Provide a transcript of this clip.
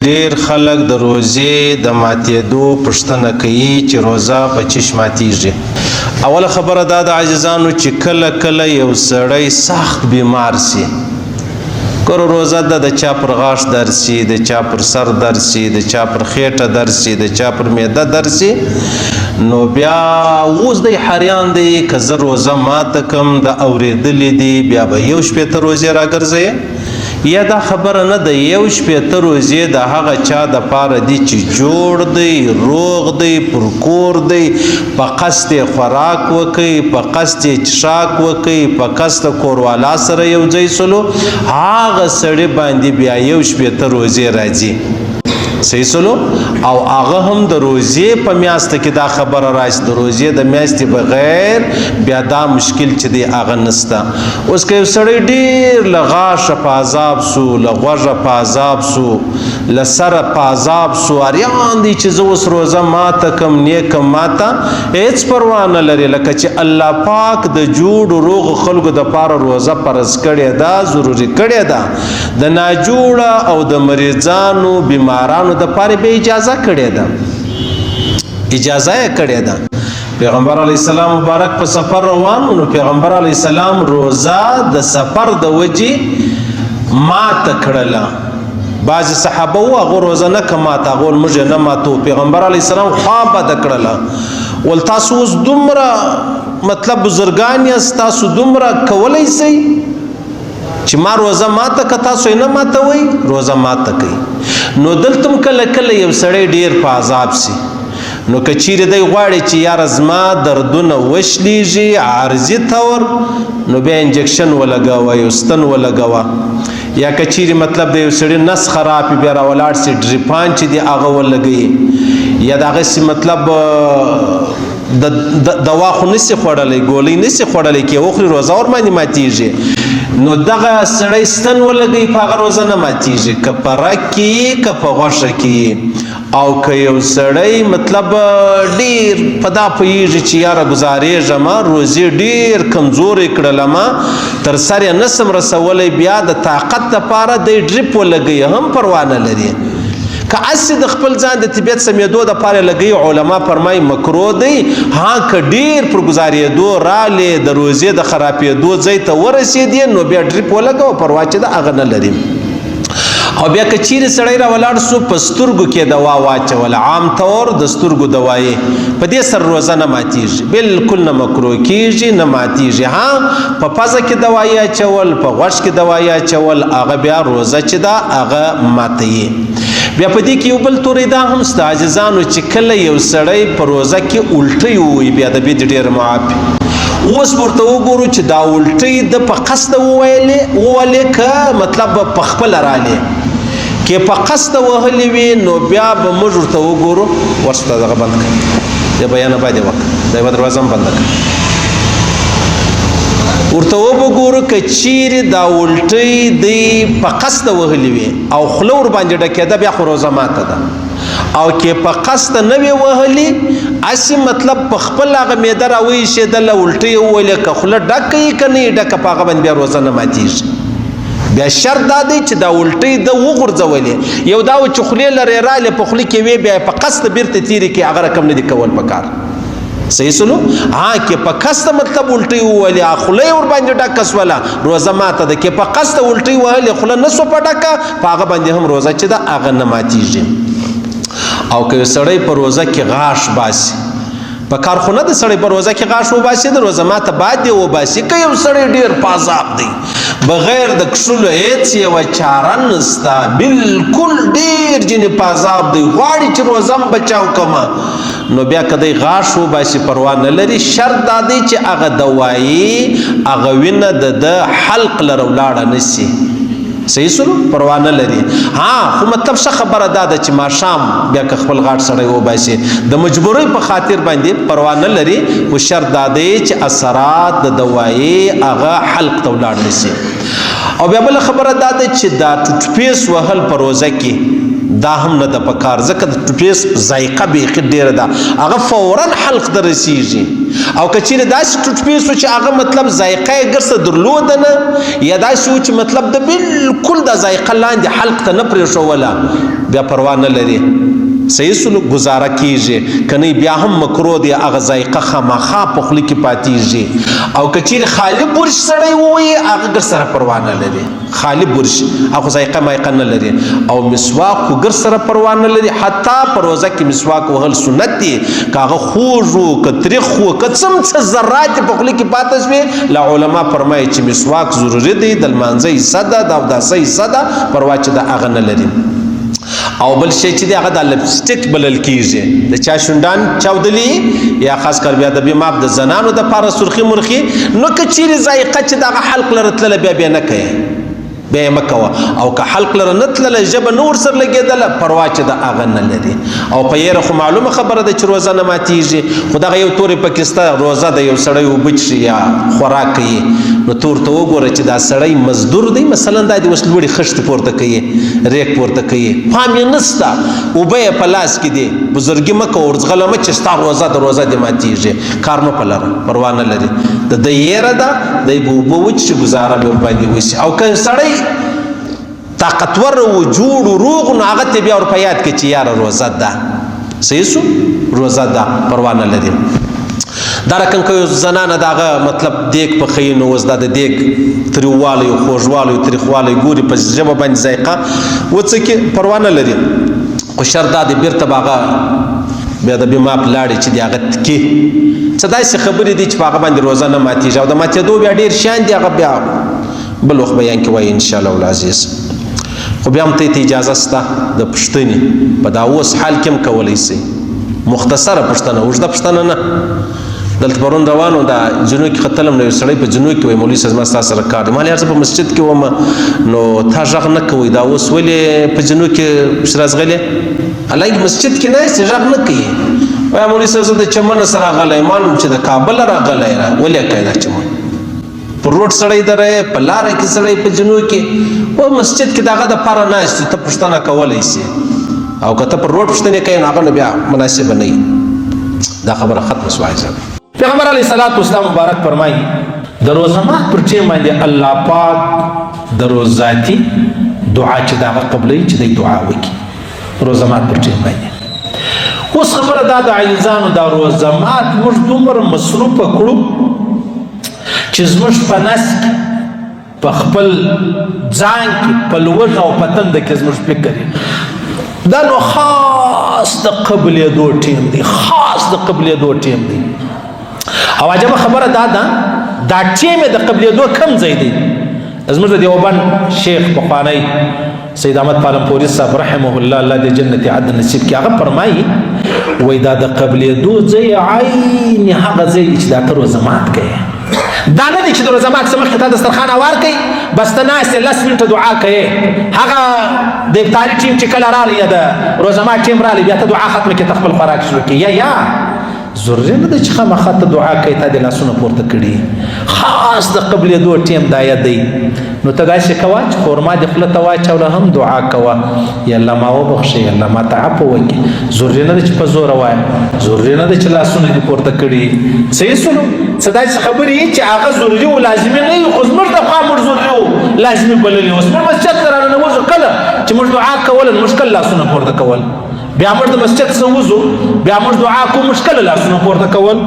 ډیر خلک د روزې د ماتېدو پوښتنه کوي چې روزه په چش ماتېږي. اوله خبره دا د عاجزانو چې کله کله یو سړی سخت بیمار سي، کله روزه د چا پر غاښ درسي، د چا پر سر درسي، د چا پر خېټه درسي، د چا پر معده درسي، نو بیا اوس د حیران دی که زه روزه ماته کم د اورېدلې دي بیا به یو شپېته روزې راګرځوي. یا دا خبره نه ده، یو شپېته روزې د هغه چا د پاره دي چې جوړ دی، روغ دی، پرکور دی، په قصد خوراک وکي، په قصد چشاک وکي، په قصد کوروالا سره یو ځای سلو، هغه سړی باندې بیا یو شپېته روزې راځي. صحیح سلو. او هغه هم د روزې په میاشت کې دا خبره راشي، د روزې د میاشتې بغیر بیا دا مشکل چې دی هغه نسته. اوس که یو سړی ډېر له غاښه په عذاب سو، له غوږه په عذاب سو، له سره په عذاب سو، اریان دی چې زه اوس روزه ماته کم نیکم ماته هیڅ پروا نه لري، لکه چې الله پاک د جوړ روغ خلکو د پاره روزه فرض کړې ده، ضروري کړې ده. د ناجوړه او د مریضانو بیمارانو د پاره به اجازه کړې ده، اجازه یې کړې ده. پیغمبر علیه السلام مبارک په سفر روان و، نو پیغمبر علیه السلام روزه د سفر د وجې ماته کړله. بعضې صحابه وو هغه روزه نه که ماته، هغه ول موږ یې نه ماتو. پیغمبر علیه السلام خوا بده کړله، ول تاسو اوس دومره مطلب بزرګان یاست، تاسو دومره کولی سئ چې ما روزه ماته که تاسو یې نه ماتوئ، روزه ماته کوي. نو دلته کله کله یو سړی ډیر په عذاب سي، نو که چیرې دی غواړي چې یاره زما دردونه وشلیږي عارضي طور، نو بیا انجکشن ولګوه، یو ستن ولګوه. یا که چیرې مطلب د یو سړي نس خراب بیا راولاړ سي، ډریپان چې دی هغه ولګوي. یا د هغه سي مطلب د دوا خو نسی خوړلی، ګولۍ نسی خوړلی، کې وخوري روزه ورباندې ماتېږي. نو دغه سړی ستن ولګوي په هغه روزه نه ماتېږي، که په رګ کې که په غوښه کې. او که یو سړی مطلب ډیر په دا پوهېږي چې یاره ګزارېږم روزې ډیر کمزورې کړلم، تر سر یې نسم رسولی، بیا د طاقت دپاره دی ډریپ ولګوي هم پروا نه لري. که اسی د خپل ځان د طبیعت سمیدو د پاره لګي، علما فرمایي مکروه دی. ها که ډیر پر گزارېدو رالی د روزې د خرابېدو ځای ته ورسېدې، نو بیا ډریپ ولګوه، پروا چې د هغه نه لري. او بیا که چیرې سړی راولاړ سو په سترګو کې دوا واچول، عام طور د سترګو دوایي، په دې سر روزه نه ماتېږي، بالکل نه مکروه کېږي، نه ماتېږي. ها په پزه کې دوایي اچول، په غوږ کې دوایي اچول، هغه بیا روزه چې ده هغه ماتوي. بیا په دې کې یو بل توری دا هم سته عاجزانو چې کله یو سړی په روزه کې الټی ووایي، بیا د بید ډېر معافي. اوس ورته وګورو چې دا الټی د په قصده وویلې که مطلب په خپله رالې، که په قصده وهلې وي نو بیا به موږ ورته وګورو. ورسته دغه بند کړه، د بیانه باید یې وکړه، دا به دروازه هم بنده کړه. ورته وګورو که چیرې دا الټی دی په قصده وهلې وي او خوله ورباندې ډکېده، بیا خو روزه ماته ده. او که په قصده نه وي وهلې، هسې مطلب په خپل هغه معده راوایشېدله، الټی یې وویلې، که خوله ډکه یې که نه یې ډکه، په هغه باندې بیا روزه نه ماتېږي. بیا شرط دا دی چې دا الټی ده وغورځولې. یو دا و چې خولې لرې رالې په خوله کې وې، بیا په قصده بیرته تېرې کړي، هغه رقم نه دي کول پکار. صحیح سلو. ها که په قصده مطلب الټی وویلې، خوله یې ورباندې ډکه سوله، روزه ماته ده. که په قصده الټی وهلې، خوله نه سوه په ډکه، په هغه باندې هم روزه چې ده هغه نه ماتېږي. او که یو سړی په روزه کې غاښ باسي، په کار خو نه د سړی په روزه کې غاښ وباسي، د روزه ماته باید یې وباسي. که یو سړی ډېر په عذاب دی، بغیر د کښلو هېڅ یوه چاره نسته، بالکل ډېر جنې په عذاب دی، غواړي چې روزه م بچاو کمه، نو بیا که دی غاښ وباسي پروا نه لري. شرط دا دی چې هغه دوایي هغه وینه د حلق لره ولاړه نسي. صحیح سلو، پروا نه لري. ها خو مطلب ښه خبره دا ده چې ماښام بیا که خپل غاټ سړی وباسي، د مجبورۍ په خاطر باندې پروا نه لري. خو شرط دا دی چې اثرات د دوایي هغه حلق ته ولاړ نسي. او بیا بله خبره دا ده چې دا ټوټپیس وهل په روزه کې دا هم نه د پکار ځکه د ټوټپیس ذایقه بیخي ډیره ده هغه فورا حلق ته رسیږي او که چیرې داسې ټوټپیس و چې هغه مطلب ذایقه یې ګرڅه درلوده نه یا داسې و چې مطلب د بالکل د ذایقه لاندې حلق ته نه پرېښوله بیا پروا نه لري صحیح سلوک گزاره کیږي کنه بیا هم مکرو دی هغه ذایقه خامخا په خوله کې پاتېږي او که چیرې خالي برش سړی ووایي هغه ګر سره پروا نه لري خالي برش هغه ذایقه مایقه نه لري او مسواک خو ګر سره پروا نه لري حتی په روزه کې مسواک وهل سنت دی که هغه خوږ و که تریخ و که څه ذرات په خوله کې پاته شوې له علما فرمایي چې مسواک ضروري دی د لمانځه حصه ده د اوداسه حصه ده پروا چې د هغه نه لري او بل شی چې دی هغه د لپسټک بلل کیږي د چا شونډان چاودلی یا خاص کر بیا د بیماب د زنانو د پاره سرخی مرخی نو که چیرې ذایقه چې دغه حلق لره تلله بیا نه کوي بیا یې مه کوه او که حلق لره نه تلله ژبه نه ورسره لګېدله پروا چې د هغه نه لري او په یېره خو معلومه خبره ده چې روزه نه ماتېږي خو دغه یو تورې پکې شته روزه د یو سړی اوبه څښي یا خوراک کوي نو تور ته وګوره چې دا سړی مزدور دی مثلا دا د اوس لوړې خښتې پورته کوي ریک پورته کوي پام یې نسته اوبه یې په لاس کې دی بزرګي مه کوه ورځغله مه چې ستا روزه د روزه دې ماتېږي کار مه په لره پروا نه لري د ده یېره ده دی به اوبه وچښي ګزاره به ورباندې وشي او که سړی طاقتور و جوړ و روغ نو هغه ته بیا ور په یاد کړي چې یاره روزه ده صحیح سو روزه ده پروا نه لري دا رقم که یو زنانه د هغه مطلب دیګ پخوي نو اوس دا د دیګ تریووالی خوږوالی تریخوالی ګوري په ژبه باندې ذایقه وڅکي پروا نه لري خو شرط دا دی بیرته به هغه بیا د بیماب لاړې چې دی هغه تکي څه داسې خبرې دي چې په هغه باندې روزه نه ماتېږي او د ماتېدو بیا ډېر شیان دي هغه بیا بل وخت بیان کې وایي انشاءالله العزیز خو بیا هم ته اجازه شته د پوښتنې په دا اوس حال کې هم کولی شئ مختصره پوښتنه اوږده پوښتنه نه دلته پرون روانو دا جنو کې ختلم نو یو سړی په جنو کې وایي مولوي صاحب زما ستا سره کار دی ما ویل زه په مسجد کې وم نو تا غږ نه کوئ دا اوس ولې په جنو کې پسې راځغلې هلکه مسجد کې ناست یې غږ نه کوي وایي مولوي صاحب زه د چمنه سره راغلی معلوم چې د کابله راغلی ولې کوې دا چمن په روډ سړی دره په لاره کې سړی په جنو کې و مسجد کې د هغه دپاره ناست ته پوښتنه کولی شي او که ته پر روډ پوښتنې کوې نو هغه نو بیا مناسبه نه وي دا خبره ختمه شوه پیغمبر علیه الصلاة والسلام مبارک فرمایي د روزه مات پر ټیم باندې الله پاک د روزاتي دعا چې د هغه قبلوي چې دی دعا وکړي روزه مات پر ټیم باندې اوس خبره دا د عاجزانو دا روزه مات موږ دومره مصروفه کړو چې زموږ په نس کې په خپل ځان کې په لوږه او په تنده کې زموږ فکر دا نو خاص د قبلېدو ټیم دی خاص د قبلېدو ټیم دی او عجبه خبره دا ده دا ټیم د قبلېدو کم ځای دی زموږ د دیوبند شیخ پخوانی سید احمد پالنپوري صاحب رحمه الله الله د جنت عدن نصیب کړي هغه فرمایي وایي دا د قبلېدو ځای عین هغه ځای چې دا ته روزه مات کوي دا نه دی چې د روزه مات څخه مخکې تا دسترخوان هوار کوي بس ته ناست یې 10 منټه دعا کوي هغه د افطاري ټیم چې کله راغلی یا د روزه مات ټیم راغلی بیا ته دعا ختمه کړې ته خپل خوراک شروع کړي یا ضروري نه ده چې خامخا ته دعا کوي تا د لاسونه پورته کړي خاص د قبلېدو ټیم دا یاد دی نو ته داسې کوه چې خورما دې خوله ته واچوله هم دعا کوه یا الله ما وبخښئ یا الله ما ته عفو وکړي ضروري نه ده چې په زوره وایه ضروري نه ده چې لاسونه دې پورته کړي صحیح سلو څه داسې خبرې چې هغه ضروري و لازمي نه وي خو زموږ دخوا موږ ضروري و لازمي بللي اوس موږ مسجد ته راننوځو کله چې موږ دعا کوله نو موږ کله لاسونه پورته کول بیا موږ د مسجد څخه وځو بیا موږ دعا کوو موږ کله لاسونه پورته کول